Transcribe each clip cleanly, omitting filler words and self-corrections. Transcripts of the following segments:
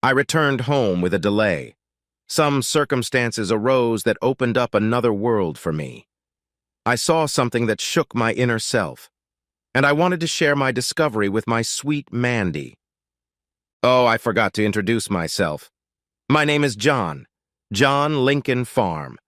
I returned home with a delay. Some circumstances arose that opened up another world for me. I saw something that shook my inner self, and I wanted to share my discovery with my sweet Mandy. Oh, I forgot to introduce myself. My name is John Lincoln Farm.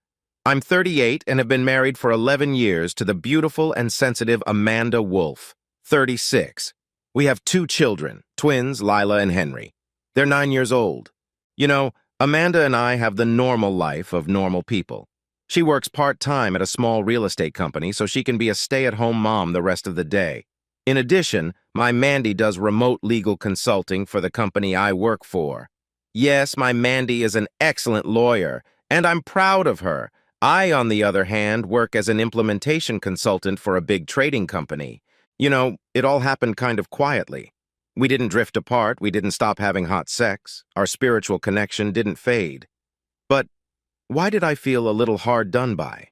I'm 38 and have been married for 11 years to the beautiful and sensitive Amanda Wolf, 36. We have 2 children, twins, Lila and Henry. They're 9 years old. You know, Amanda and I have the normal life of normal people. She works part-time at a small real estate company so she can be a stay-at-home mom the rest of the day. In addition, my Mandy does remote legal consulting for the company I work for. Yes, my Mandy is an excellent lawyer, and I'm proud of her. I, on the other hand, work as an implementation consultant for a big trading company. You know, it all happened kind of quietly. We didn't drift apart, we didn't stop having hot sex, our spiritual connection didn't fade. But why did I feel a little hard done by?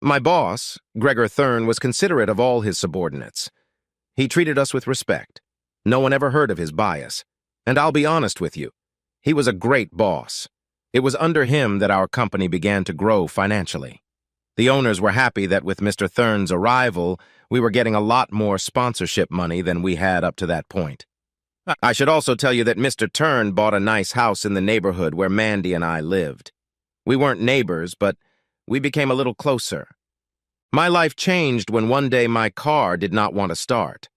My boss, Gregor Thurn, was considerate of all his subordinates. He treated us with respect. No one ever heard of his bias. And I'll be honest with you, he was a great boss. It was under him that our company began to grow financially. The owners were happy that with Mr. Thurn's arrival, we were getting a lot more sponsorship money than we had up to that point. I should also tell you that Mr. Thurn bought a nice house in the neighborhood where Mandy and I lived. We weren't neighbors, but we became a little closer. My life changed when one day my car did not want to start.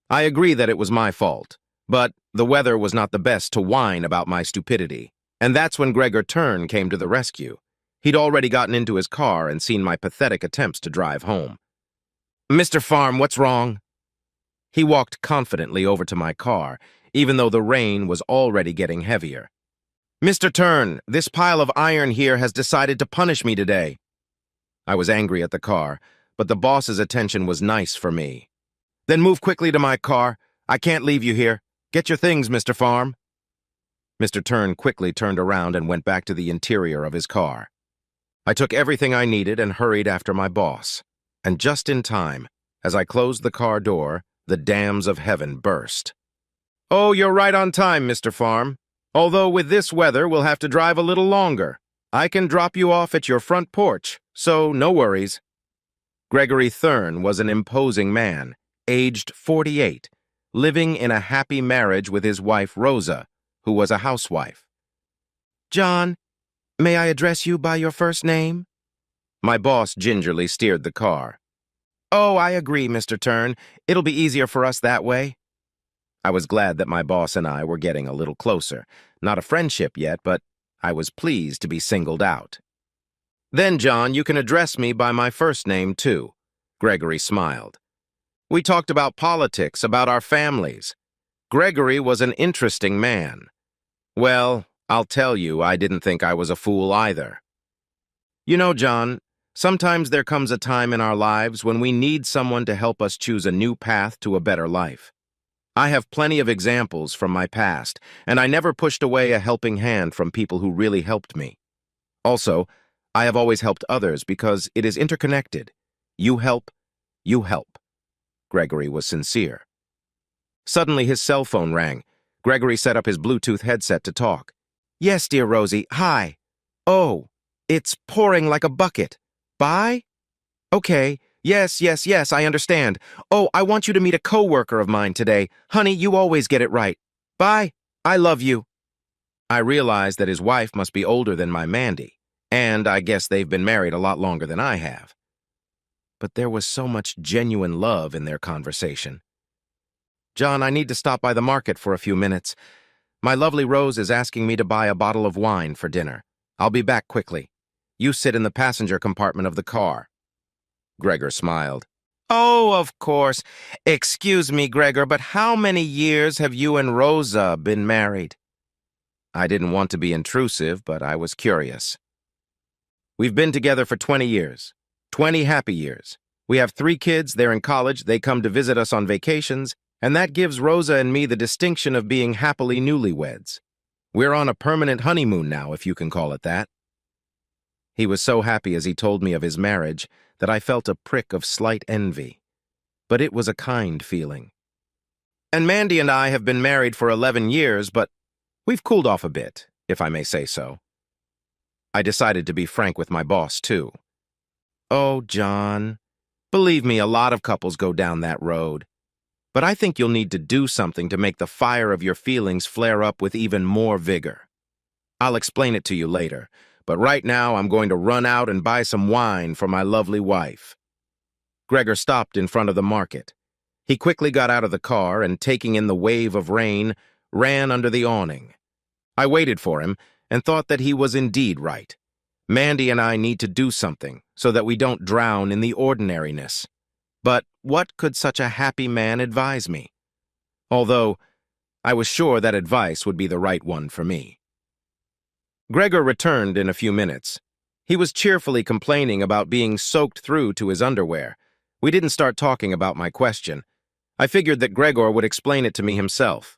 I agree that it was my fault, but the weather was not the best to whine about my stupidity. And that's when Gregor Thurn came to the rescue. He'd already gotten into his car and seen my pathetic attempts to drive home. "Mr. Farm, what's wrong?" He walked confidently over to my car, even though the rain was already getting heavier. "Mr. Thurn, this pile of iron here has decided to punish me today." I was angry at the car, but the boss's attention was nice for me. "Then move quickly to my car. I can't leave you here. Get your things, Mr. Farm." Mr. Thurn quickly turned around and went back to the interior of his car. I took everything I needed and hurried after my boss. And just in time, as I closed the car door, the dams of heaven burst. "Oh, you're right on time, Mr. Farm. Although with this weather, we'll have to drive a little longer. I can drop you off at your front porch, so no worries." Gregory Thurn was an imposing man, aged 48, living in a happy marriage with his wife Rosa, who was a housewife. "John, may I address you by your first name?" My boss gingerly steered the car. "Oh, I agree, Mr. Thurn. It'll be easier for us that way." I was glad that my boss and I were getting a little closer. Not a friendship yet, but I was pleased to be singled out. "Then, John, you can address me by my first name, too." Gregory smiled. We talked about politics, about our families. Gregory was an interesting man. Well, I'll tell you, I didn't think I was a fool either. You know, John, sometimes there comes a time in our lives when we need someone to help us choose a new path to a better life. I have plenty of examples from my past, and I never pushed away a helping hand from people who really helped me. Also, I have always helped others because it is interconnected. You help, you help. Gregory was sincere. Suddenly, his cell phone rang. Gregory set up his Bluetooth headset to talk. "Yes, dear Rosie, hi. Oh, it's pouring like a bucket. Bye? Okay, yes, I understand. Oh, I want you to meet a coworker of mine today. Honey, you always get it right. Bye, I love you." I realized that his wife must be older than my Mandy, and I guess they've been married a lot longer than I have. But there was so much genuine love in their conversation. "John, I need to stop by the market for a few minutes. My lovely Rose is asking me to buy a bottle of wine for dinner. I'll be back quickly. You sit in the passenger compartment of the car." Gregor smiled. "Oh, of course. Excuse me, Gregor, but how many years have you and Rosa been married?" I didn't want to be intrusive, but I was curious. "We've been together for 20 years. 20 happy years. We have 3 kids, they're in college, they come to visit us on vacations, and that gives Rosa and me the distinction of being happily newlyweds. We're on a permanent honeymoon now, if you can call it that." He was so happy as he told me of his marriage that I felt a prick of slight envy. But it was a kind feeling. "And Mandy and I have been married for 11 years, but We've cooled off a bit, if I may say so. I decided to be frank with my boss, too. Oh, John, believe me, a lot of couples go down that road. But I think you'll need to do something to make the fire of your feelings flare up with even more vigor. I'll explain it to you later, but right now I'm going to run out and buy some wine for my lovely wife. Gregor stopped in front of the market. He quickly got out of the car and, taking in the wave of rain, ran under the awning. I waited for him and thought that he was indeed right. Mandy and I need to do something so that we don't drown in the ordinariness. But what could such a happy man advise me? Although I was sure that advice would be the right one for me. Gregor returned in a few minutes. He was cheerfully complaining about being soaked through to his underwear. We didn't start talking about my question. I figured that Gregor would explain it to me himself.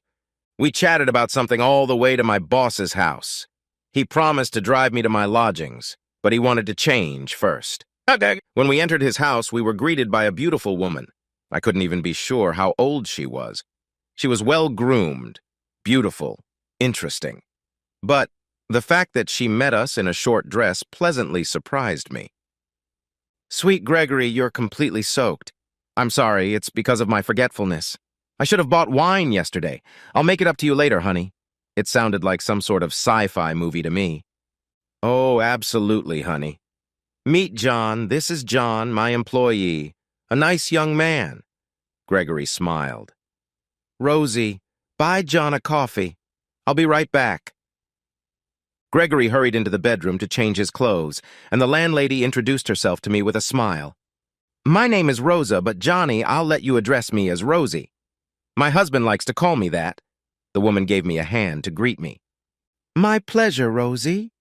We chatted about something all the way to my boss's house. He promised to drive me to my lodgings, but he wanted to change first. Okay. When we entered his house, we were greeted by a beautiful woman. I couldn't even be sure how old she was. She was well-groomed, beautiful, interesting. But the fact that she met us in a short dress pleasantly surprised me. "Sweet Gregory, you're completely soaked. I'm sorry, it's because of my forgetfulness. I should have bought wine yesterday. I'll make it up to you later, honey." It sounded like some sort of sci-fi movie to me. "Oh, absolutely, honey. Meet John. This is John, my employee. A nice young man." Gregory smiled. "Rosie, buy John a coffee. I'll be right back." Gregory hurried into the bedroom to change his clothes, and the landlady introduced herself to me with a smile. "My name is Rosa, but Johnny, I'll let you address me as Rosie. My husband likes to call me that." The woman gave me a hand to greet me. "My pleasure, Rosie."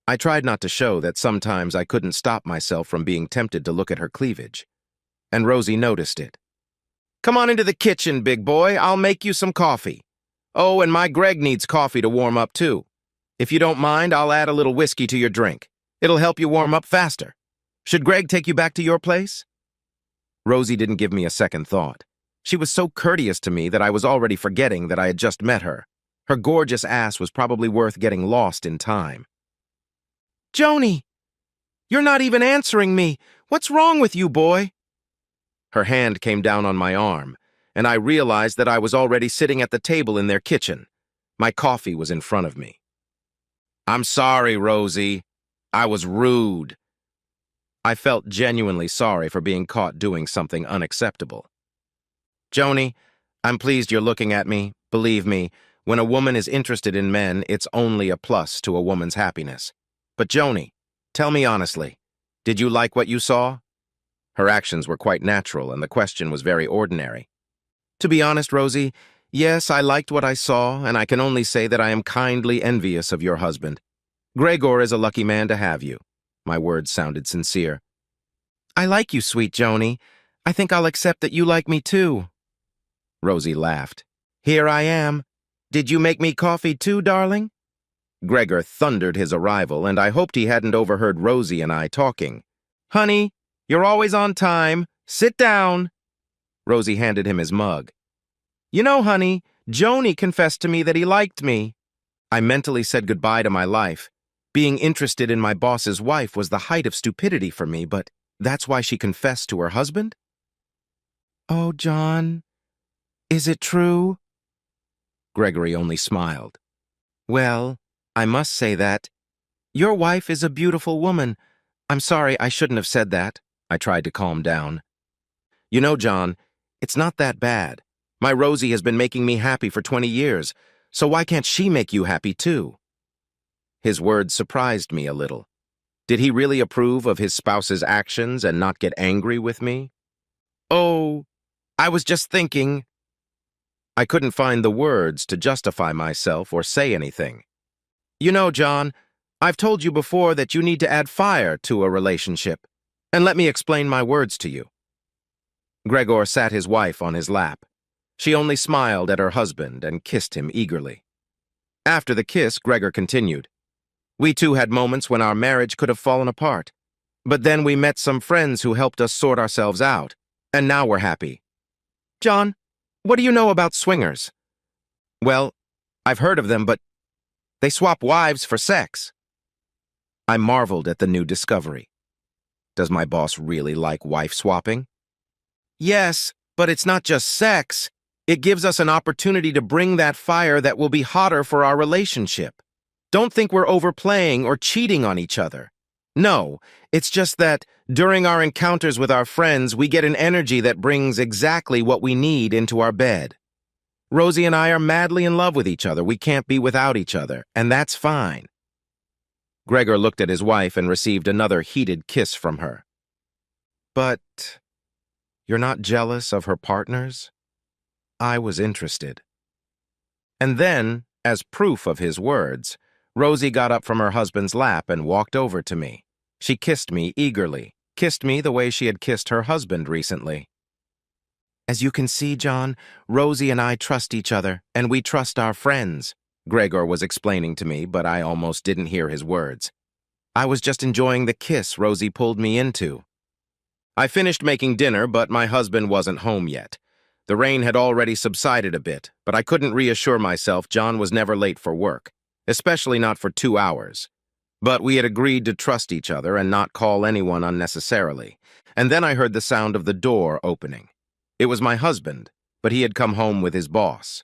I tried not to show that sometimes I couldn't stop myself from being tempted to look at her cleavage, and Rosie noticed it. "Come on into the kitchen, big boy. I'll make you some coffee. Oh, and my Greg needs coffee to warm up, too. If you don't mind, I'll add a little whiskey to your drink. It'll help you warm up faster. Should Greg take you back to your place?" Rosie didn't give me a second thought. She was so courteous to me that I was already forgetting that I had just met her. Her gorgeous ass was probably worth getting lost in time. "Joni, you're not even answering me. What's wrong with you, boy?" Her hand came down on my arm, and I realized that I was already sitting at the table in their kitchen. My coffee was in front of me. "I'm sorry, Rosie. I was rude." I felt genuinely sorry for being caught doing something unacceptable. "Joni, I'm pleased you're looking at me. Believe me, when a woman is interested in men, it's only a plus to a woman's happiness. But Joni, tell me honestly, did you like what you saw?" Her actions were quite natural, and the question was very ordinary. "To be honest, Rosie, yes, I liked what I saw, and I can only say that I am kindly envious of your husband. Gregor is a lucky man to have you." My words sounded sincere. "I like you, sweet Joni. I think I'll accept that you like me too." Rosie laughed. "Here I am. Did you make me coffee too, darling?" Gregor thundered his arrival, and I hoped he hadn't overheard Rosie and I talking. "Honey, you're always on time. Sit down." Rosie handed him his mug. "You know, honey, Joni confessed to me that he liked me." I mentally said goodbye to my life. Being interested in my boss's wife was the height of stupidity for me, but that's why she confessed to her husband? "Oh, John, is it true?" Gregory only smiled. "Well, I must say that your wife is a beautiful woman. I'm sorry, I shouldn't have said that." I tried to calm down. "You know, John, it's not that bad. My Rosie has been making me happy for 20 years, so why can't she make you happy too?" His words surprised me a little. Did he really approve of his spouse's actions and not get angry with me? "Oh, I was just thinking." I couldn't find the words to justify myself or say anything. "You know, John, I've told you before that you need to add fire to a relationship. And let me explain my words to you." Gregor sat his wife on his lap. She only smiled at her husband and kissed him eagerly. After the kiss, Gregor continued. "We too had moments when our marriage could have fallen apart. But then we met some friends who helped us sort ourselves out, and now we're happy. John, what do you know about swingers?" "Well, I've heard of them, but they swap wives for sex. I marveled at the new discovery. Does my boss really like wife swapping? Yes, but it's not just sex. It gives us an opportunity to bring that fire that will be hotter for our relationship. Don't think we're overplaying or cheating on each other. No, it's just that during our encounters with our friends, we get an energy that brings exactly what we need into our bed. Rosie and I are madly in love with each other. We can't be without each other, and that's fine. Gregor looked at his wife and received another heated kiss from her. But you're not jealous of her partners? I was interested. And then, as proof of his words, Rosie got up from her husband's lap and walked over to me. She kissed me eagerly, kissed me the way she had kissed her husband recently. As you can see, John, Rosie and I trust each other, and we trust our friends, Gregor was explaining to me, but I almost didn't hear his words. I was just enjoying the kiss Rosie pulled me into. I finished making dinner, but my husband wasn't home yet. The rain had already subsided a bit, but I couldn't reassure myself John was never late for work, especially not for 2 hours. But we had agreed to trust each other and not call anyone unnecessarily, and then I heard the sound of the door opening. It was my husband, but he had come home with his boss.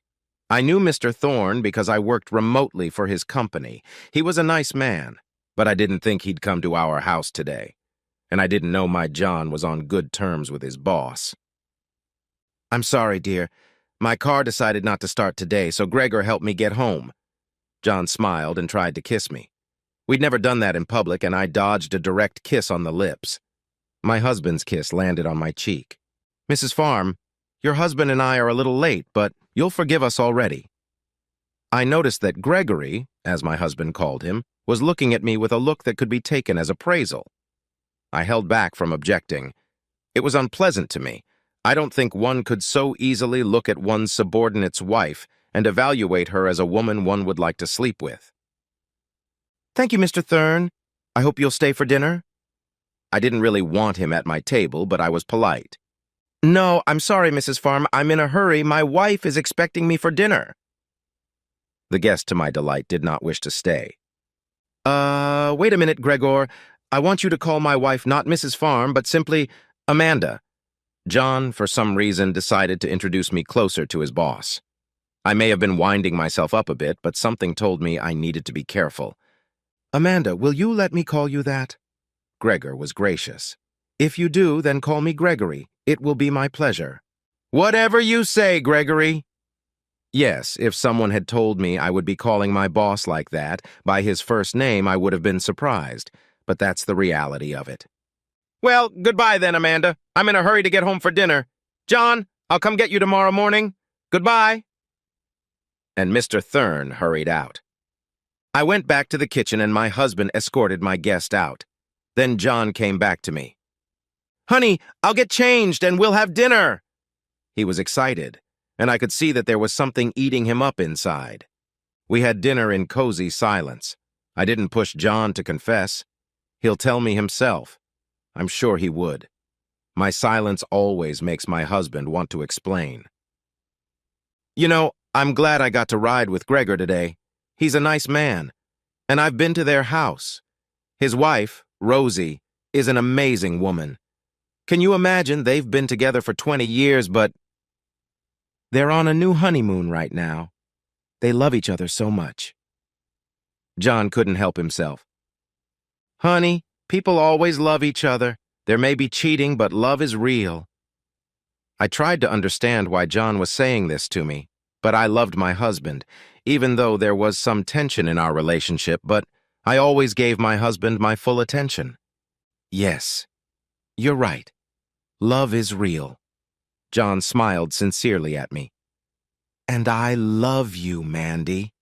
I knew Mr. Thorne because I worked remotely for his company. He was a nice man, but I didn't think he'd come to our house today, and I didn't know my John was on good terms with his boss. I'm sorry, dear. My car decided not to start today, so Gregor helped me get home. John smiled and tried to kiss me. We'd never done that in public, and I dodged a direct kiss on the lips. My husband's kiss landed on my cheek. Mrs. Farm, your husband and I are a little late, but you'll forgive us already. I noticed that Gregory, as my husband called him, was looking at me with a look that could be taken as appraisal. I held back from objecting. It was unpleasant to me. I don't think one could so easily look at one's subordinate's wife and evaluate her as a woman one would like to sleep with. Thank you, Mr. Thorne. I hope you'll stay for dinner. I didn't really want him at my table, but I was polite. No, I'm sorry, Mrs. Farm. I'm in a hurry. My wife is expecting me for dinner. The guest, to my delight, did not wish to stay. Wait a minute, Gregor. I want you to call my wife not Mrs. Farm, but simply Amanda. John, for some reason, decided to introduce me closer to his boss. I may have been winding myself up a bit, but something told me I needed to be careful. Amanda, will you let me call you that? Gregor was gracious. If you do, then call me Gregory. It will be my pleasure. Whatever you say, Gregory. Yes, if someone had told me I would be calling my boss like that, by his first name, I would have been surprised, but that's the reality of it. Well, goodbye then, Amanda. I'm in a hurry to get home for dinner. John, I'll come get you tomorrow morning. Goodbye. And Mr. Thorne hurried out. I went back to the kitchen and my husband escorted my guest out. Then John came back to me. Honey, I'll get changed and we'll have dinner. He was excited, and I could see that there was something eating him up inside. We had dinner in cozy silence. I didn't push John to confess. He'll tell me himself. I'm sure he would. My silence always makes my husband want to explain. You know, I'm glad I got to ride with Gregor today. He's a nice man, and I've been to their house. His wife, Rosie, is an amazing woman. Can you imagine they've been together for 20 years, but they're on a new honeymoon right now. They love each other so much. John couldn't help himself. Honey, people always love each other. There may be cheating, but love is real. I tried to understand why John was saying this to me, but I loved my husband, even though there was some tension in our relationship, but I always gave my husband my full attention. Yes, you're right. Love is real. John smiled sincerely at me. And I love you, Mandy.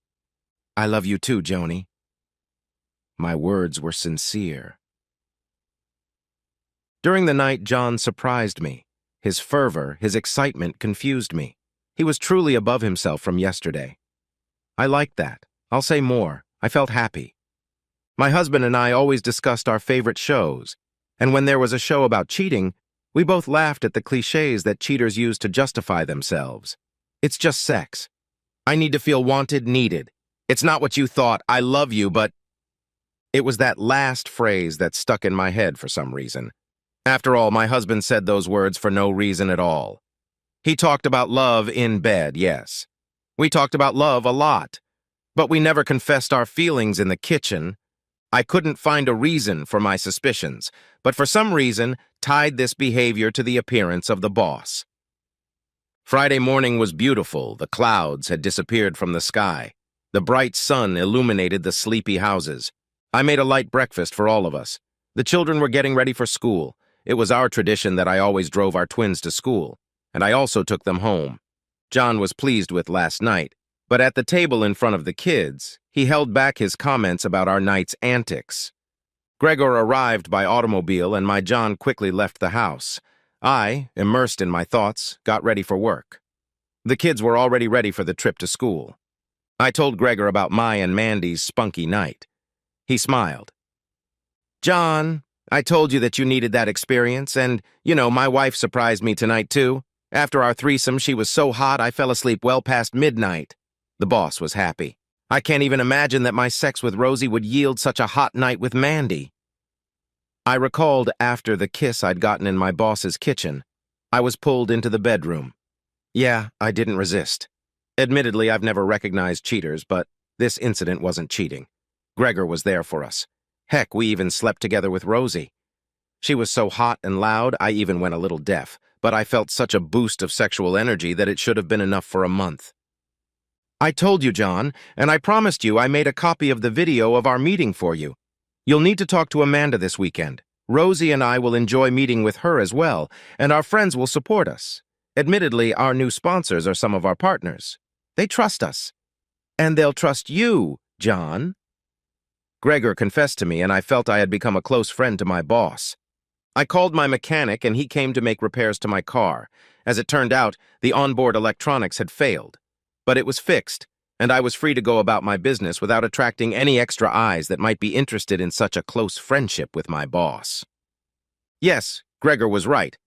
I love you too, Joni. My words were sincere. During the night, John surprised me. His fervor, his excitement confused me. He was truly above himself from yesterday. I liked that. I'll say more. I felt happy. My husband and I always discussed our favorite shows, and when there was a show about cheating, we both laughed at the cliches that cheaters use to justify themselves. It's just sex. I need to feel wanted, needed. It's not what you thought. I love you, but... It was that last phrase that stuck in my head for some reason. After all, my husband said those words for no reason at all. He talked about love in bed, yes. We talked about love a lot, but we never confessed our feelings in the kitchen. I couldn't find a reason for my suspicions, but for some reason tied this behavior to the appearance of the boss. Friday morning was beautiful. The clouds had disappeared from the sky. The bright sun illuminated the sleepy houses. I made a light breakfast for all of us. The children were getting ready for school. It was our tradition that I always drove our twins to school, and I also took them home. John was pleased with last night, but at the table in front of the kids, he held back his comments about our night's antics. Gregor arrived by automobile, and my John quickly left the house. I, immersed in my thoughts, got ready for work. The kids were already ready for the trip to school. I told Gregor about my and Mandy's spunky night. He smiled. John, I told you that you needed that experience, and, my wife surprised me tonight, too. After our threesome, she was so hot I fell asleep well past midnight. The boss was happy. I can't even imagine that my sex with Rosie would yield such a hot night with Mandy. I recalled after the kiss I'd gotten in my boss's kitchen. I was pulled into the bedroom. Yeah, I didn't resist. Admittedly, I've never recognized cheaters, but this incident wasn't cheating. Gregor was there for us. Heck, we even slept together with Rosie. She was so hot and loud, I even went a little deaf, but I felt such a boost of sexual energy that it should have been enough for a month. I told you, John, and I promised you I made a copy of the video of our meeting for you. You'll need to talk to Amanda this weekend. Rosie and I will enjoy meeting with her as well, and our friends will support us. Admittedly, our new sponsors are some of our partners. They trust us. And they'll trust you, John. Gregor confessed to me, and I felt I had become a close friend to my boss. I called my mechanic, and he came to make repairs to my car. As it turned out, the onboard electronics had failed. But it was fixed, and I was free to go about my business without attracting any extra eyes that might be interested in such a close friendship with my boss. Yes, Gregor was right.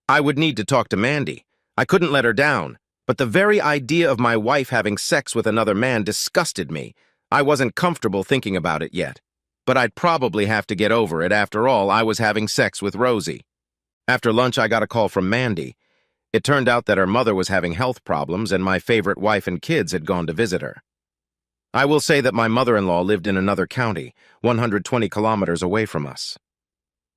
I would need to talk to Mandy. I couldn't let her down, but the very idea of my wife having sex with another man disgusted me. I wasn't comfortable thinking about it yet, but I'd probably have to get over it. After all, I was having sex with Rosie. After lunch, I got a call from Mandy. It turned out that her mother was having health problems, and my favorite wife and kids had gone to visit her. I will say that my mother-in-law lived in another county, 120 kilometers away from us.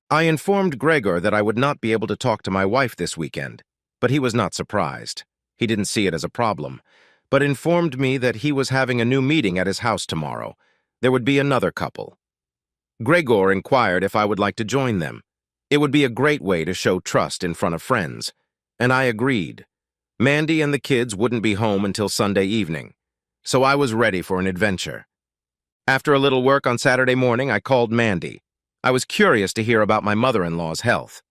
I informed Gregor that I would not be able to talk to my wife this weekend, but he was not surprised. He didn't see it as a problem, but informed me that he was having a new meeting at his house tomorrow. There would be another couple. Gregor inquired if I would like to join them. It would be a great way to show trust in front of friends, and I agreed. Mandy and the kids wouldn't be home until Sunday evening, so I was ready for an adventure. After a little work on Saturday morning, I called Mandy. I was curious to hear about my mother-in-law's health.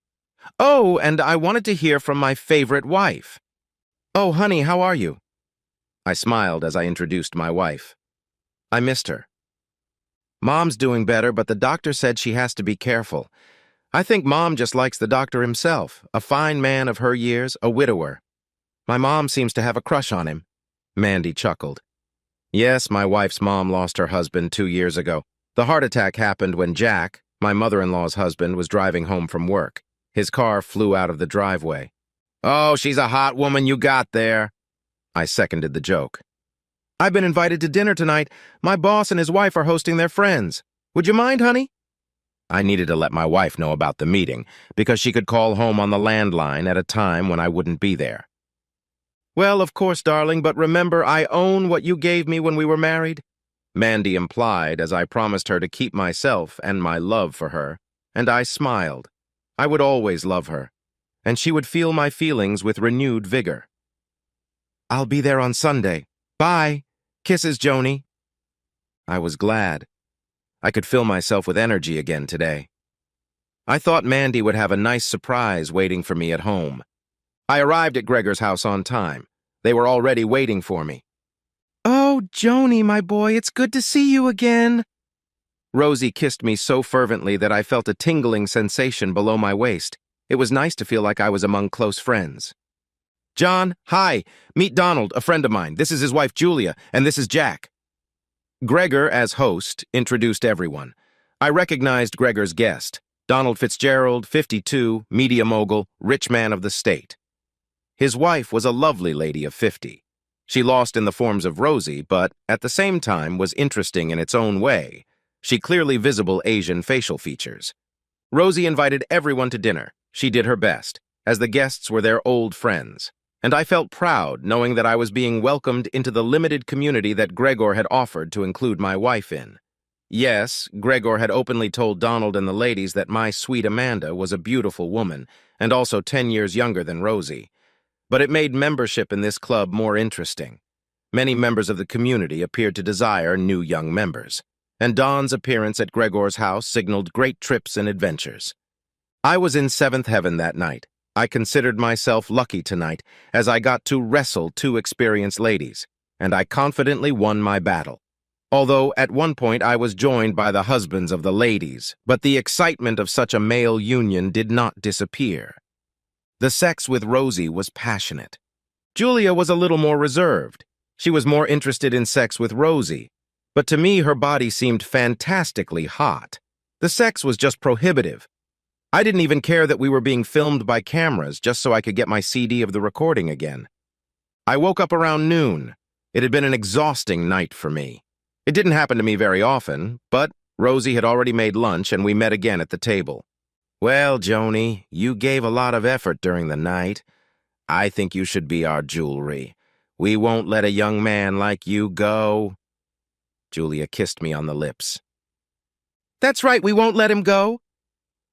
Oh, and I wanted to hear from my favorite wife. Oh, honey, how are you? I smiled as I introduced my wife. I missed her. Mom's doing better, but the doctor said she has to be careful. I think Mom just likes the doctor himself, a fine man of her years, a widower. My mom seems to have a crush on him. Mandy chuckled. Yes, my wife's mom lost her husband 2 years ago. The heart attack happened when Jack, my mother-in-law's husband, was driving home from work. His car flew out of the driveway. Oh, she's a hot woman you got there. I seconded the joke. I've been invited to dinner tonight. My boss and his wife are hosting their friends. Would you mind, honey? I needed to let my wife know about the meeting, because she could call home on the landline at a time when I wouldn't be there. Well, of course, darling, but remember, I own what you gave me when we were married. Mandy implied as I promised her to keep myself and my love for her, and I smiled. I would always love her, and she would feel my feelings with renewed vigor. I'll be there on Sunday. Bye. Kisses, Joni. I was glad. I could fill myself with energy again today. I thought Mandy would have a nice surprise waiting for me at home. I arrived at Gregor's house on time. They were already waiting for me. Oh, Joni, my boy, it's good to see you again. Rosie kissed me so fervently that I felt a tingling sensation below my waist. It was nice to feel like I was among close friends. John, hi. Meet Donald, a friend of mine. This is his wife, Julia, and this is Jack. Gregor, as host, introduced everyone. I recognized Gregor's guest, Donald Fitzgerald, 52, media mogul, rich man of the state. His wife was a lovely lady of 50. She lost in the forms of Rosie, but at the same time was interesting in its own way. She clearly visible Asian facial features. Rosie invited everyone to dinner. She did her best, as the guests were their old friends. And I felt proud knowing that I was being welcomed into the limited community that Gregor had offered to include my wife in. Yes, Gregor had openly told Donald and the ladies that my sweet Amanda was a beautiful woman, and also 10 years younger than Rosie. But it made membership in this club more interesting. Many members of the community appeared to desire new young members, and Don's appearance at Gregor's house signaled great trips and adventures. I was in seventh heaven that night. I considered myself lucky tonight, as I got to wrestle two experienced ladies, and I confidently won my battle. Although at one point I was joined by the husbands of the ladies, but the excitement of such a male union did not disappear. The sex with Rosie was passionate. Julia was a little more reserved. She was more interested in sex with Rosie, but to me her body seemed fantastically hot. The sex was just prohibitive. I didn't even care that we were being filmed by cameras just so I could get my CD of the recording again. I woke up around noon. It had been an exhausting night for me. It didn't happen to me very often, but Rosie had already made lunch and we met again at the table. Well, Joni, you gave a lot of effort during the night. I think you should be our jewelry. We won't let a young man like you go. Julia kissed me on the lips. That's right, we won't let him go.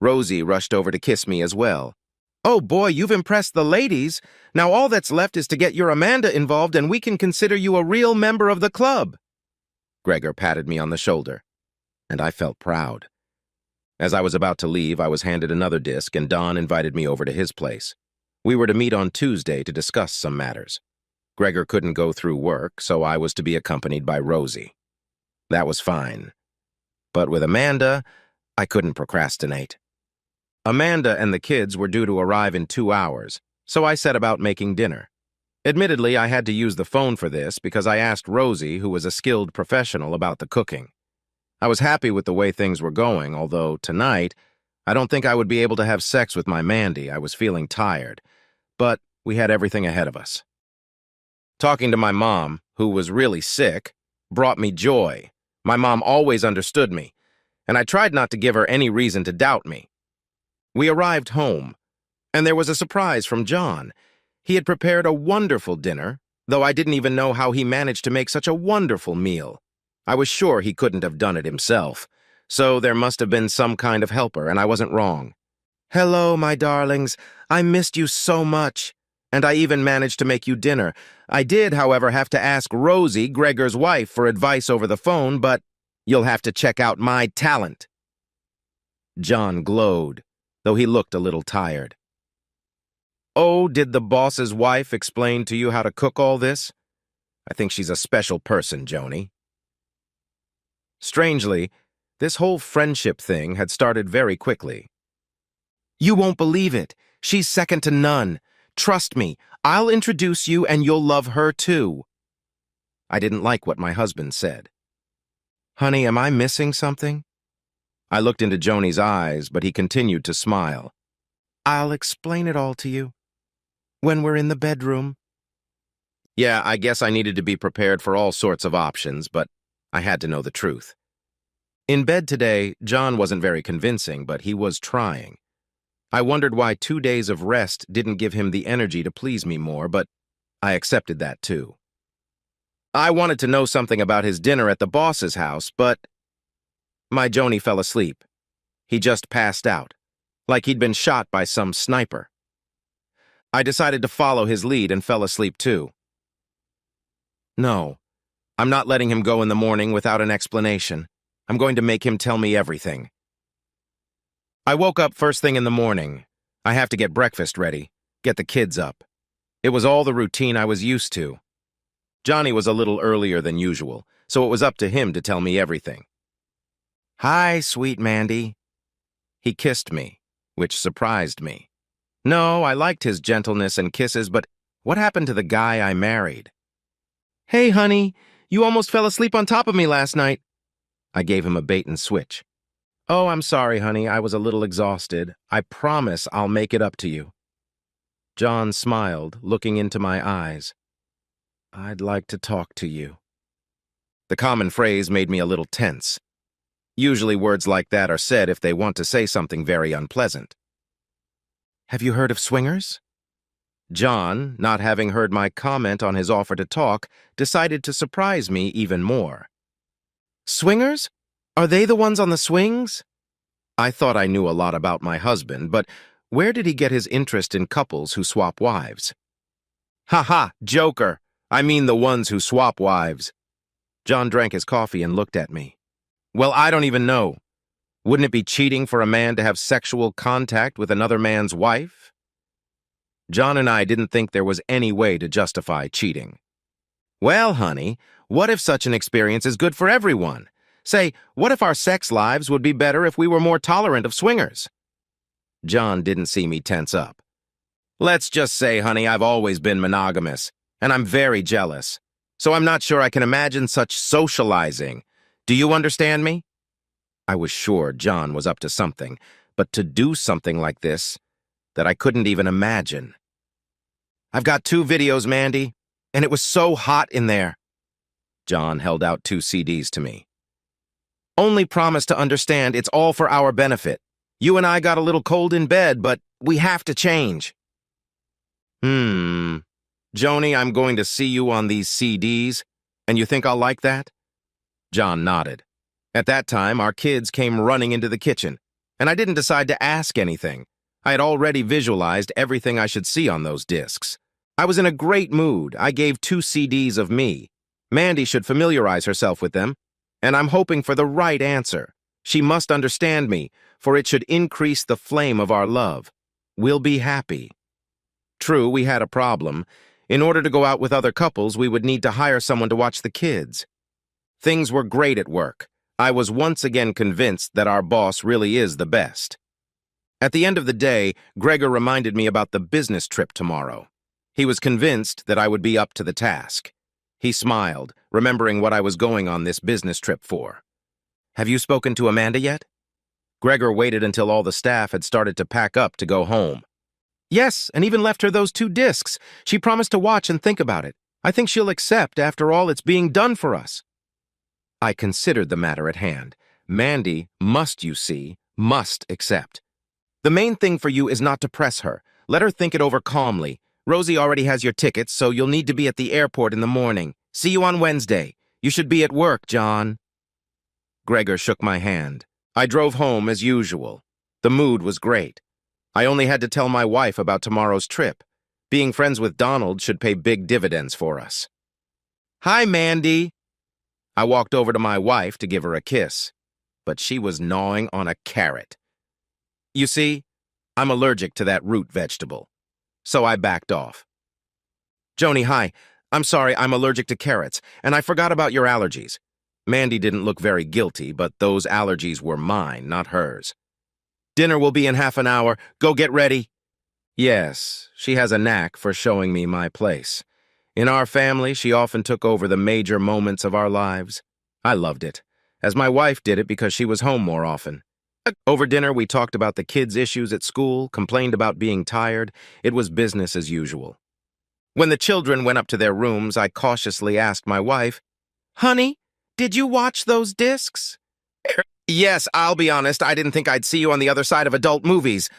Rosie rushed over to kiss me as well. Oh boy, you've impressed the ladies. Now all that's left is to get your Amanda involved and we can consider you a real member of the club. Gregor patted me on the shoulder, and I felt proud. As I was about to leave, I was handed another disc and Don invited me over to his place. We were to meet on Tuesday to discuss some matters. Gregor couldn't go through work, so I was to be accompanied by Rosie. That was fine. But with Amanda, I couldn't procrastinate. Amanda and the kids were due to arrive in 2 hours, so I set about making dinner. Admittedly, I had to use the phone for this because I asked Rosie, who was a skilled professional, about the cooking. I was happy with the way things were going, although tonight, I don't think I would be able to have sex with my Mandy. I was feeling tired, but we had everything ahead of us. Talking to my mom, who was really sick, brought me joy. My mom always understood me, and I tried not to give her any reason to doubt me. We arrived home, and there was a surprise from John. He had prepared a wonderful dinner, though I didn't even know how he managed to make such a wonderful meal. I was sure he couldn't have done it himself, so there must have been some kind of helper, and I wasn't wrong. Hello, my darlings. I missed you so much, and I even managed to make you dinner. I did, however, have to ask Rosie, Gregor's wife, for advice over the phone, but you'll have to check out my talent. John glowed, though he looked a little tired. Oh, did the boss's wife explain to you how to cook all this? I think she's a special person, Joni. Strangely, this whole friendship thing had started very quickly. You won't believe it. She's second to none. Trust me, I'll introduce you and you'll love her too. I didn't like what my husband said. Honey, am I missing something? I looked into Joni's eyes, but he continued to smile. I'll explain it all to you when we're in the bedroom. Yeah, I guess I needed to be prepared for all sorts of options, but I had to know the truth. In bed today, John wasn't very convincing, but he was trying. I wondered why 2 days of rest didn't give him the energy to please me more, but I accepted that too. I wanted to know something about his dinner at the boss's house, but my Joni fell asleep. He just passed out, like he'd been shot by some sniper. I decided to follow his lead and fell asleep too. No, I'm not letting him go in the morning without an explanation. I'm going to make him tell me everything. I woke up first thing in the morning. I have to get breakfast ready, get the kids up. It was all the routine I was used to. Johnny was a little earlier than usual, so it was up to him to tell me everything. Hi, sweet Mandy. He kissed me, which surprised me. No, I liked his gentleness and kisses, but What happened to the guy I married? Hey, honey, you almost fell asleep on top of me last night. I gave him a bait and switch. Oh, I'm sorry, honey. I was a little exhausted. I promise I'll make it up to you. John smiled, looking into my eyes. I'd like to talk to you. The common phrase made me a little tense. Usually words like that are said if they want to say something very unpleasant. Have you heard of swingers? John, not having heard my comment on his offer to talk, decided to surprise me even more. Swingers? Are they the ones on the swings? I thought I knew a lot about my husband, but where did he get his interest in couples who swap wives? Ha ha, joker! I mean the ones who swap wives. John drank his coffee and looked at me. Well, I don't even know. Wouldn't it be cheating for a man to have sexual contact with another man's wife? John and I didn't think there was any way to justify cheating. Well, honey, what if such an experience is good for everyone? Say, what if our sex lives would be better if we were more tolerant of swingers? John didn't see me tense up. Let's just say, honey, I've always been monogamous, and I'm very jealous. So I'm not sure I can imagine such socializing. Do you understand me? I was sure John was up to something, but to do something like this, that I couldn't even imagine. I've got 2 videos, Mandy, and it was so hot in there. John held out 2 CDs to me. Only promise to understand it's all for our benefit. You and I got a little cold in bed, but we have to change. Joni, I'm going to see you on these CDs, and you think I'll like that? John nodded. At that time, our kids came running into the kitchen, and I didn't decide to ask anything. I had already visualized everything I should see on those discs. I was in a great mood. I gave 2 CDs of me. Mandy should familiarize herself with them, and I'm hoping for the right answer. She must understand me, for it should increase the flame of our love. We'll be happy. True, we had a problem. In order to go out with other couples, we would need to hire someone to watch the kids. Things were great at work. I was once again convinced that our boss really is the best. At the end of the day, Gregor reminded me about the business trip tomorrow. He was convinced that I would be up to the task. He smiled, remembering what I was going on this business trip for. Have you spoken to Amanda yet? Gregor waited until all the staff had started to pack up to go home. Yes, and even left her those 2 discs. She promised to watch and think about it. I think she'll accept. After all, it's being done for us. I considered the matter at hand. Mandy must, you see, must accept. The main thing for you is not to press her. Let her think it over calmly. Rosie already has your tickets, so you'll need to be at the airport in the morning. See you on Wednesday. You should be at work, John. Gregor shook my hand. I drove home as usual. The mood was great. I only had to tell my wife about tomorrow's trip. Being friends with Donald should pay big dividends for us. Hi, Mandy. I walked over to my wife to give her a kiss, but she was gnawing on a carrot. You see, I'm allergic to that root vegetable, so I backed off. Joni, hi. I'm sorry, I'm allergic to carrots, and I forgot about your allergies. Mandy didn't look very guilty, but those allergies were mine, not hers. Dinner will be in half an hour. Go get ready. Yes, she has a knack for showing me my place. In our family, she often took over the major moments of our lives. I loved it, as my wife did it because she was home more often. Over dinner, we talked about the kids' issues at school, complained about being tired. It was business as usual. When the children went up to their rooms, I cautiously asked my wife, Honey, did you watch those discs? Yes, I'll be honest, I didn't think I'd see you on the other side of adult movies.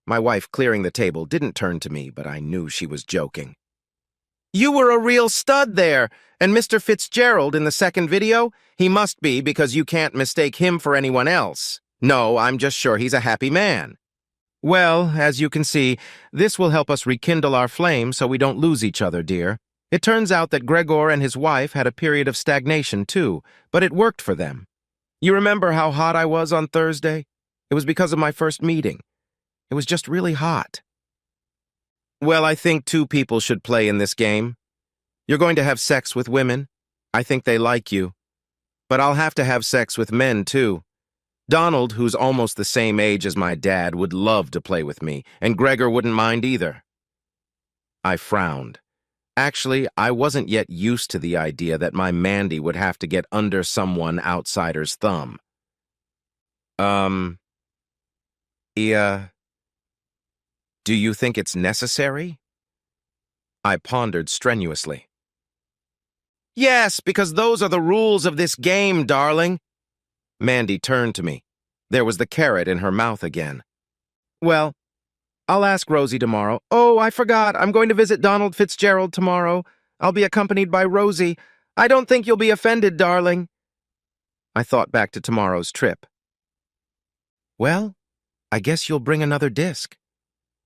My wife, clearing the table, didn't turn to me, but I knew she was joking. You were a real stud there, and Mr. Fitzgerald in the second video, he must be because you can't mistake him for anyone else. No, I'm just sure he's a happy man. Well, as you can see, this will help us rekindle our flame so we don't lose each other, dear. It turns out that Gregor and his wife had a period of stagnation, too, but it worked for them. You remember how hot I was on Thursday? It was because of my first meeting. It was just really hot. Well, I think 2 people should play in this game. You're going to have sex with women. I think they like you. But I'll have to have sex with men, too. Donald, who's almost the same age as my dad, would love to play with me, and Gregor wouldn't mind either. I frowned. Actually, I wasn't yet used to the idea that my Mandy would have to get under someone outsider's thumb. Yeah, do you think it's necessary? I pondered strenuously. Yes, because those are the rules of this game, darling. Mandy turned to me. There was the carrot in her mouth again. Well, I'll ask Rosie tomorrow. Oh, I forgot. I'm going to visit Donald Fitzgerald tomorrow. I'll be accompanied by Rosie. I don't think you'll be offended, darling. I thought back to tomorrow's trip. Well, I guess you'll bring another disc,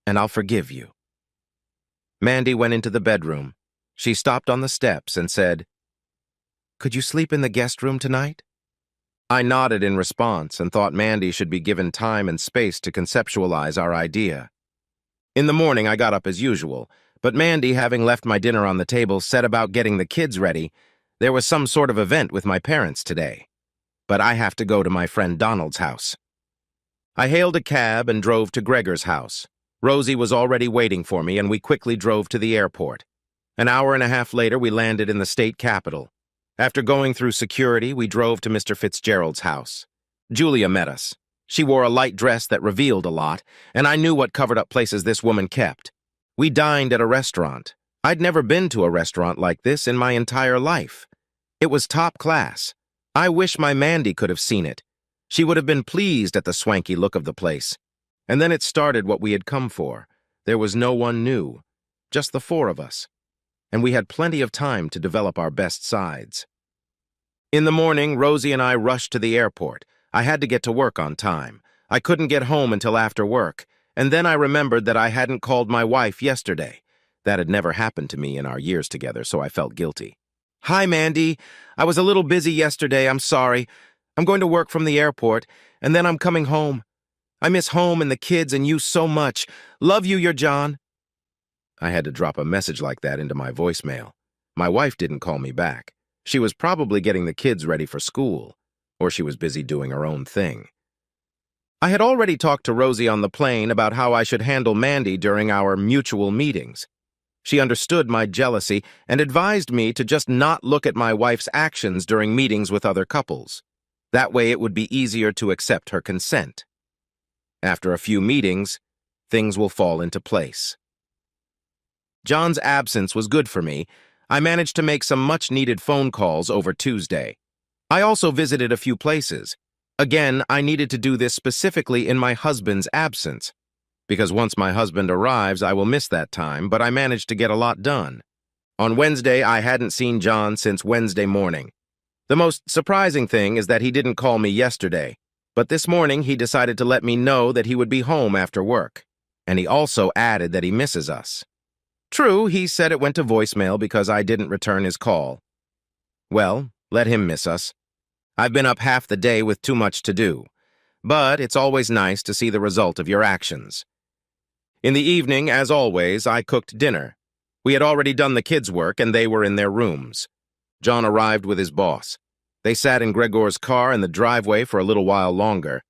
and I'll forgive you. Mandy went into the bedroom. She stopped on the steps and said, "Could you sleep in the guest room tonight?" I nodded in response and thought Mandy should be given time and space to conceptualize our idea. In the morning, I got up as usual, but Mandy, having left my dinner on the table, set about getting the kids ready. There was some sort of event with my parents today. But I have to go to my friend Donald's house. I hailed a cab and drove to Gregor's house. Rosie was already waiting for me, and we quickly drove to the airport. An hour and a half later, we landed in the state capital. After going through security, we drove to Mr. Fitzgerald's house. Julia met us. She wore a light dress that revealed a lot, and I knew what covered-up places this woman kept. We dined at a restaurant. I'd never been to a restaurant like this in my entire life. It was top class. I wish my Mandy could have seen it. She would have been pleased at the swanky look of the place. And then it started what we had come for. There was no one new, just the four of us. And we had plenty of time to develop our best sides. In the morning, Rosie and I rushed to the airport. I had to get to work on time. I couldn't get home until after work, and then I remembered that I hadn't called my wife yesterday. That had never happened to me in our years together, so I felt guilty. "Hi, Mandy. I was a little busy yesterday, I'm sorry. I'm going to work from the airport, and then I'm coming home. I miss home and the kids and you so much. Love you, your John." I had to drop a message like that into my voicemail. My wife didn't call me back. She was probably getting the kids ready for school, or she was busy doing her own thing. I had already talked to Rosie on the plane about how I should handle Mandy during our mutual meetings. She understood my jealousy and advised me to just not look at my wife's actions during meetings with other couples. That way it would be easier to accept her consent. After a few meetings, things will fall into place. John's absence was good for me. I managed to make some much-needed phone calls over Tuesday. I also visited a few places. Again, I needed to do this specifically in my husband's absence, because once my husband arrives, I will miss that time, but I managed to get a lot done. On Wednesday, I hadn't seen John since Wednesday morning. The most surprising thing is that he didn't call me yesterday, but this morning he decided to let me know that he would be home after work, and he also added that he misses us. True, he said it went to voicemail because I didn't return his call. Well, let him miss us. I've been up half the day with too much to do, but it's always nice to see the result of your actions. In the evening, as always, I cooked dinner. We had already done the kids' work, and they were in their rooms. John arrived with his boss. They sat in Gregor's car in the driveway for a little while longer,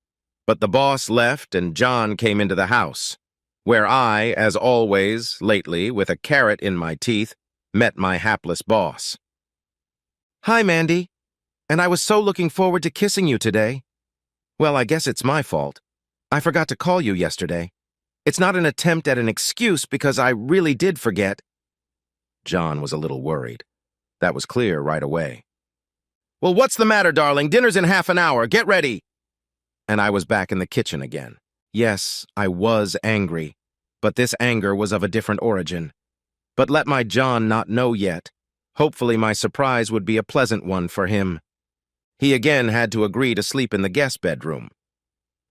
but the boss left and John came into the house, where I, as always, lately, with a carrot in my teeth, met my hapless boss. "Hi, Mandy. And I was so looking forward to kissing you today. Well, I guess it's my fault. I forgot to call you yesterday. It's not an attempt at an excuse because I really did forget." John was a little worried. That was clear right away. "Well, what's the matter, darling? Dinner's in half an hour. Get ready." And I was back in the kitchen again. Yes, I was angry, but this anger was of a different origin. But let my John not know yet. Hopefully my surprise would be a pleasant one for him. He again had to agree to sleep in the guest bedroom.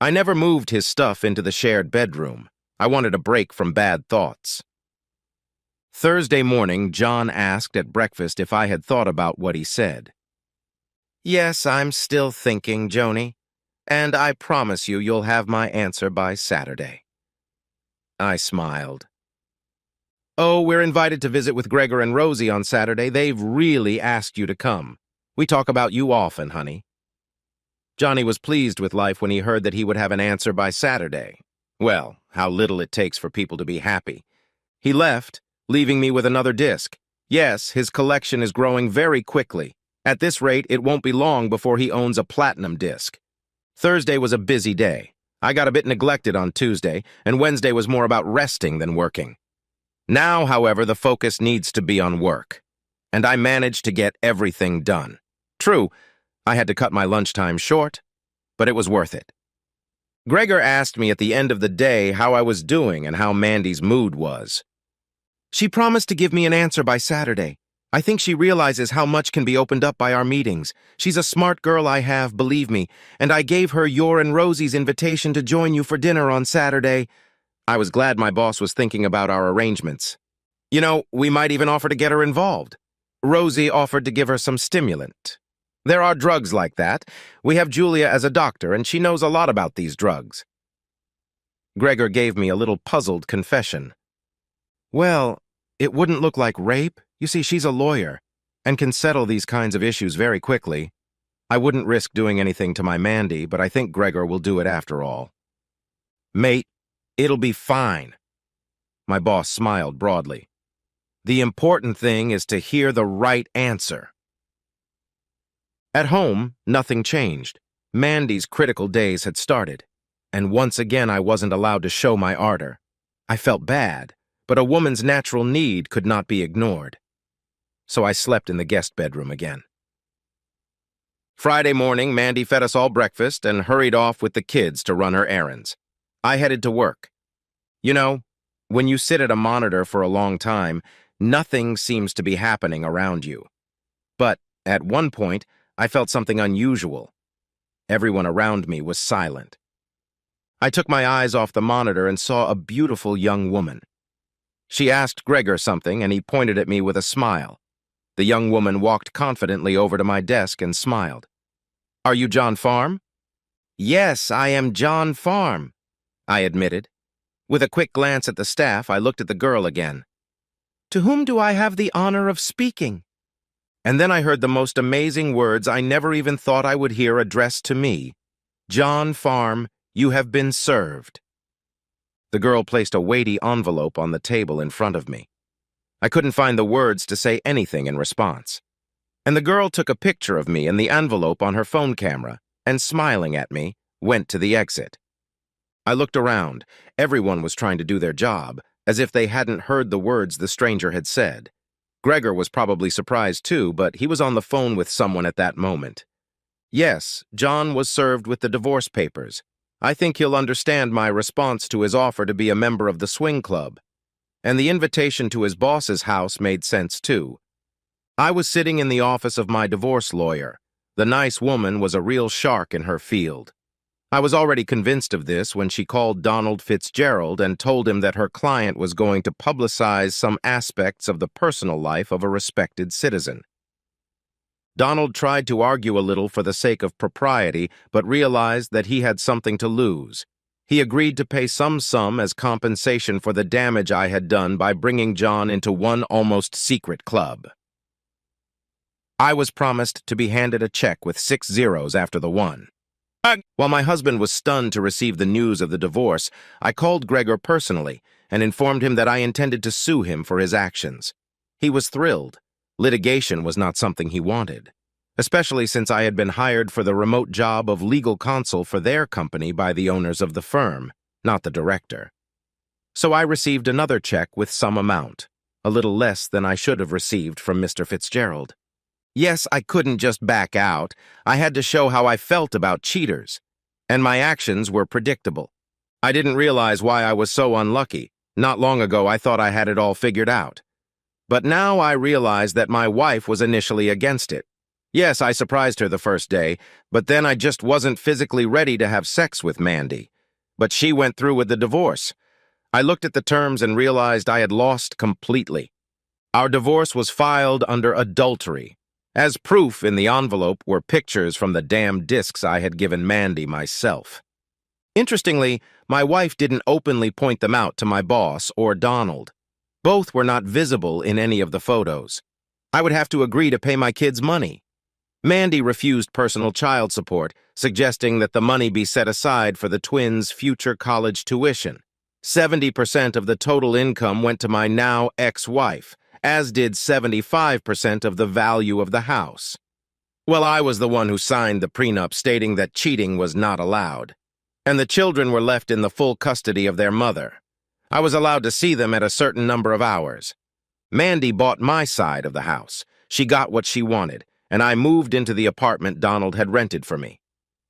I never moved his stuff into the shared bedroom. I wanted a break from bad thoughts. Thursday morning, John asked at breakfast if I had thought about what he said. "Yes, I'm still thinking, Joni, and I promise you you'll have my answer by Saturday." I smiled. "Oh, we're invited to visit with Gregor and Rosie on Saturday. They've really asked you to come. We talk about you often, honey." Johnny was pleased with life when he heard that he would have an answer by Saturday. Well, how little it takes for people to be happy. He left, leaving me with another disc. Yes, his collection is growing very quickly. At this rate, it won't be long before he owns a platinum disc. Thursday was a busy day. I got a bit neglected on Tuesday, and Wednesday was more about resting than working. Now, however, the focus needs to be on work, and I managed to get everything done. True, I had to cut my lunchtime short, but it was worth it. Gregor asked me at the end of the day how I was doing and how Mandy's mood was. She promised to give me an answer by Saturday. I think she realizes how much can be opened up by our meetings. She's a smart girl I have, believe me, and I gave her your and Rosie's invitation to join you for dinner on Saturday. I was glad my boss was thinking about our arrangements. You know, we might even offer to get her involved. Rosie offered to give her some stimulant. There are drugs like that. We have Julia as a doctor, and she knows a lot about these drugs. Gregor gave me a little puzzled confession. Well, it wouldn't look like rape. You see, she's a lawyer and can settle these kinds of issues very quickly. I wouldn't risk doing anything to my Mandy, but I think Gregor will do it after all. Mate, it'll be fine. My boss smiled broadly. The important thing is to hear the right answer. At home, nothing changed. Mandy's critical days had started, and once again I wasn't allowed to show my ardor. I felt bad, but a woman's natural need could not be ignored. So I slept in the guest bedroom again. Friday morning, Mandy fed us all breakfast and hurried off with the kids to run her errands. I headed to work. You know, when you sit at a monitor for a long time, nothing seems to be happening around you. But at one point, I felt something unusual. Everyone around me was silent. I took my eyes off the monitor and saw a beautiful young woman. She asked Gregor something, and he pointed at me with a smile. The young woman walked confidently over to my desk and smiled. Are you John Farm? Yes, I am John Farm, I admitted. With a quick glance at the staff, I looked at the girl again. To whom do I have the honor of speaking? And then I heard the most amazing words I never even thought I would hear addressed to me. John Farm, you have been served. The girl placed a weighty envelope on the table in front of me. I couldn't find the words to say anything in response. And the girl took a picture of me and the envelope on her phone camera, and smiling at me, went to the exit. I looked around. Everyone was trying to do their job, as if they hadn't heard the words the stranger had said. Gregor was probably surprised too, but he was on the phone with someone at that moment. Yes, John was served with the divorce papers. I think he'll understand my response to his offer to be a member of the swing club. And the invitation to his boss's house made sense too. I was sitting in the office of my divorce lawyer. The nice woman was a real shark in her field. I was already convinced of this when she called Donald Fitzgerald and told him that her client was going to publicize some aspects of the personal life of a respected citizen. Donald tried to argue a little for the sake of propriety, but realized that he had something to lose. He agreed to pay some sum as compensation for the damage I had done by bringing John into one almost secret club. I was promised to be handed a check with 6 zeros after the 1. While my husband was stunned to receive the news of the divorce, I called Gregor personally and informed him that I intended to sue him for his actions. He was thrilled. Litigation was not something he wanted, especially since I had been hired for the remote job of legal counsel for their company by the owners of the firm, not the director. So I received another check with some amount, a little less than I should have received from Mr. Fitzgerald. Yes, I couldn't just back out. I had to show how I felt about cheaters, and my actions were predictable. I didn't realize why I was so unlucky. Not long ago, I thought I had it all figured out. But now I realize that my wife was initially against it. Yes, I surprised her the first day, but then I just wasn't physically ready to have sex with Mandy. But she went through with the divorce. I looked at the terms and realized I had lost completely. Our divorce was filed under adultery. As proof in the envelope were pictures from the damn discs I had given Mandy myself. Interestingly, my wife didn't openly point them out to my boss or Donald. Both were not visible in any of the photos. I would have to agree to pay my kids money. Mandy refused personal child support, suggesting that the money be set aside for the twins' future college tuition. 70% of the total income went to my now ex-wife, as did 75% of the value of the house. Well, I was the one who signed the prenup stating that cheating was not allowed, and the children were left in the full custody of their mother. I was allowed to see them at a certain number of hours. Mandy bought my side of the house. She got what she wanted, and I moved into the apartment Donald had rented for me.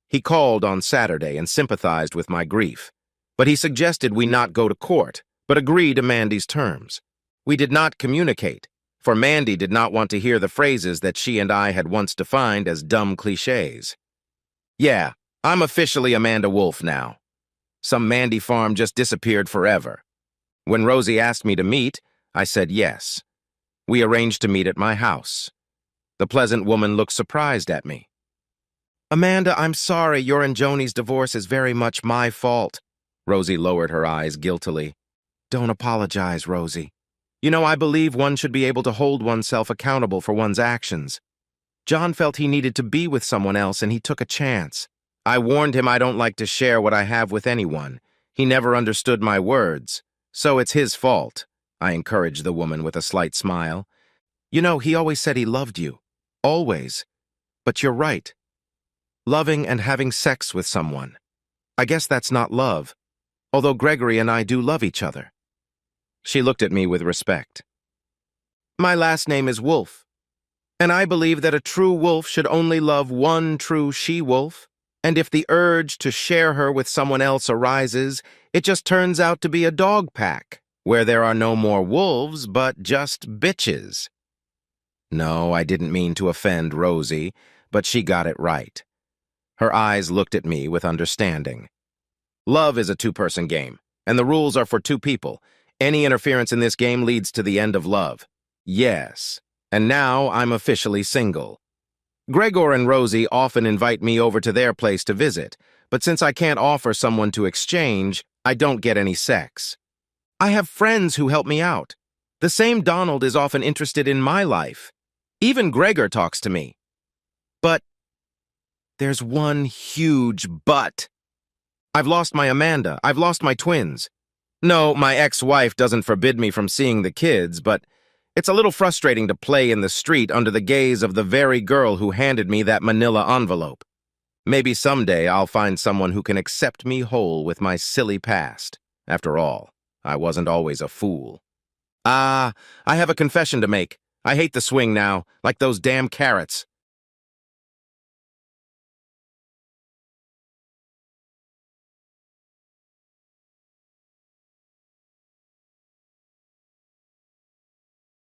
He called on Saturday and sympathized with my grief, but he suggested we not go to court, but agree to Mandy's terms. We did not communicate, for Mandy did not want to hear the phrases that she and I had once defined as dumb cliches. Yeah, I'm officially Amanda Wolf now. Some Mandy farm just disappeared forever. When Rosie asked me to meet, I said yes. We arranged to meet at my house. The pleasant woman looked surprised at me. Amanda, I'm sorry, your and Joni's divorce is very much my fault. Rosie lowered her eyes guiltily. Don't apologize, Rosie. You know, I believe one should be able to hold oneself accountable for one's actions. John felt he needed to be with someone else and he took a chance. I warned him I don't like to share what I have with anyone. He never understood my words. So it's his fault, I encouraged the woman with a slight smile. You know, he always said he loved you. Always. But you're right. Loving and having sex with someone. I guess that's not love, although Gregory and I do love each other. She looked at me with respect. My last name is Wolf, and I believe that a true wolf should only love one true she-wolf, and if the urge to share her with someone else arises, it just turns out to be a dog pack, where there are no more wolves but just bitches. No, I didn't mean to offend Rosie, but she got it right. Her eyes looked at me with understanding. Love is a two-person game, and the rules are for two people. Any interference in this game leads to the end of love. Yes, and now I'm officially single. Gregor and Rosie often invite me over to their place to visit, but since I can't offer someone to exchange, I don't get any sex. I have friends who help me out. The same Donald is often interested in my life. Even Gregor talks to me. But there's one huge but. I've lost my Amanda. I've lost my twins. No, my ex-wife doesn't forbid me from seeing the kids, but it's a little frustrating to play in the street under the gaze of the very girl who handed me that manila envelope. Maybe someday I'll find someone who can accept me whole with my silly past. After all, I wasn't always a fool. I have a confession to make. I hate the swing now, like those damn carrots.